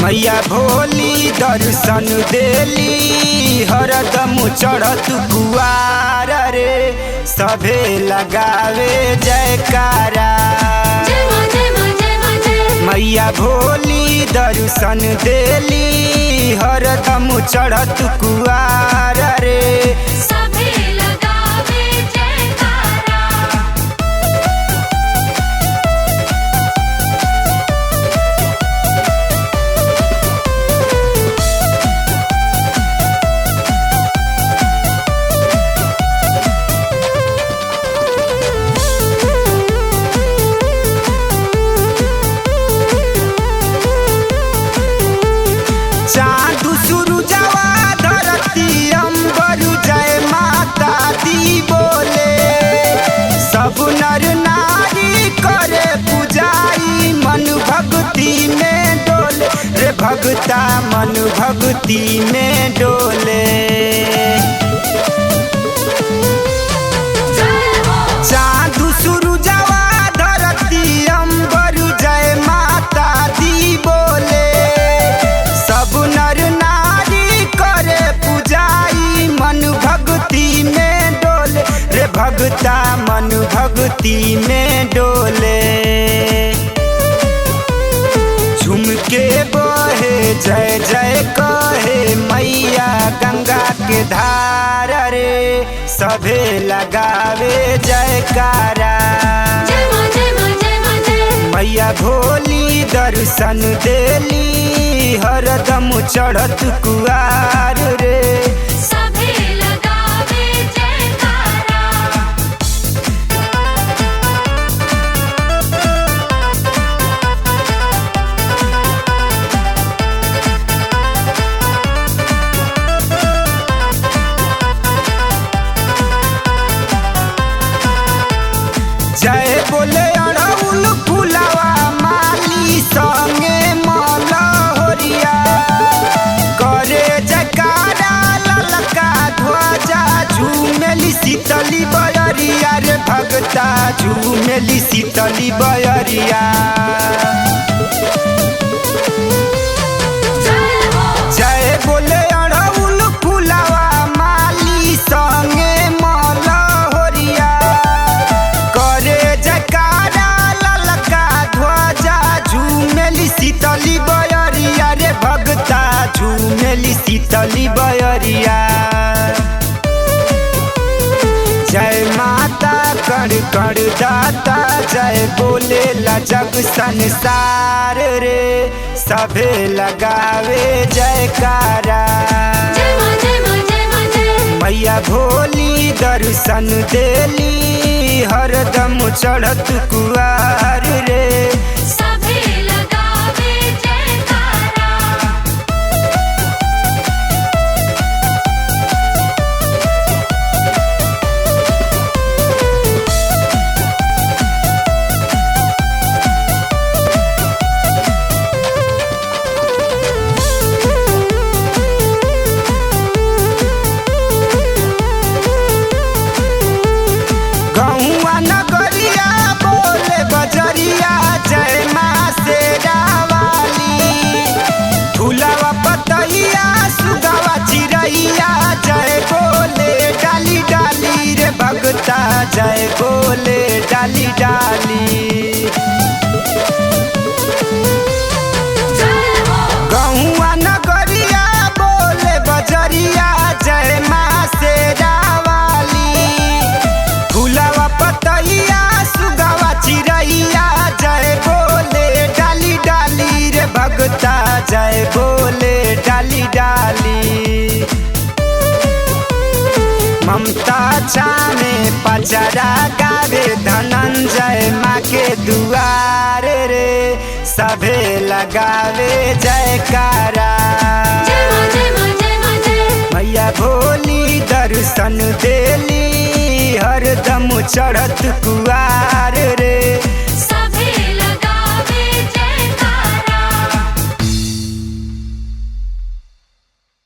मैया भोली दर्शन देली हरदम चढ़त कुआर रे सभे लगावे जयकारा। मैया भोली दर्शन देली हरदम चढ़त कुआर रे सभे लगावे जयकारा। चाँद सूरजवा धरती अंबर जय माता दी बोले सब नर नारी करे पूजाई मन भक्ति में डोले रे भगता मन भक्ति में डोले। चाँद सूरजवा धरती अंबर जय माता दी बोले सब नर नारी करे पूजाई मन भक्ति में डोले रे भगता मन भक्ति में डोले। झूम के बहे जय जय कहे मैया गंगा के धार रे सभे लगावे जयकारा। मैया भोली दर्शन देली हरदम चढ़त कुआर रे सभे लगावे जयकारा। जय बोले अड़हुल फुलवा माली संगे मलहोरिया करे जयकारा ललका ध्वजा झूमेली शीतली बयरिया रे भगता झूमेली शीतली बयरिया। जय बोले अड़हुल फुलवा माली संगे मलहोरिया करे जयकारा ललका ध्वजा झूमेली शीतली बयरिया रे भगता झूमेली शीतली बयरिया। जय माता कण कण दाता जय बोले ला जग संसार रे सभे लगावे जयकारा। मैया भोली दर्शन देली हरदम चढ़त कुआर रे सभे लगावे जयकारा। गौआ नगरिया बोले बजरिया जय माँ शेरा वाली फूलवा पतैया सुगवा चिड़ैया जय बोले डाली डाली रे भगता जय बोले डाली डाली। गौआ नगरिया बोले बजरिया जय माँ शेरा वाली फूलवा पतैया सुगवा चिड़ैया जय बोले डाली डाली रे भगता जय बोले डाली डाली। ममता छामे पचरा गावे धनंजय माँ के दुआर रे सभे लगावे जयकारा। मैया भोली दर्शन देली हरदम चढ़त कुआर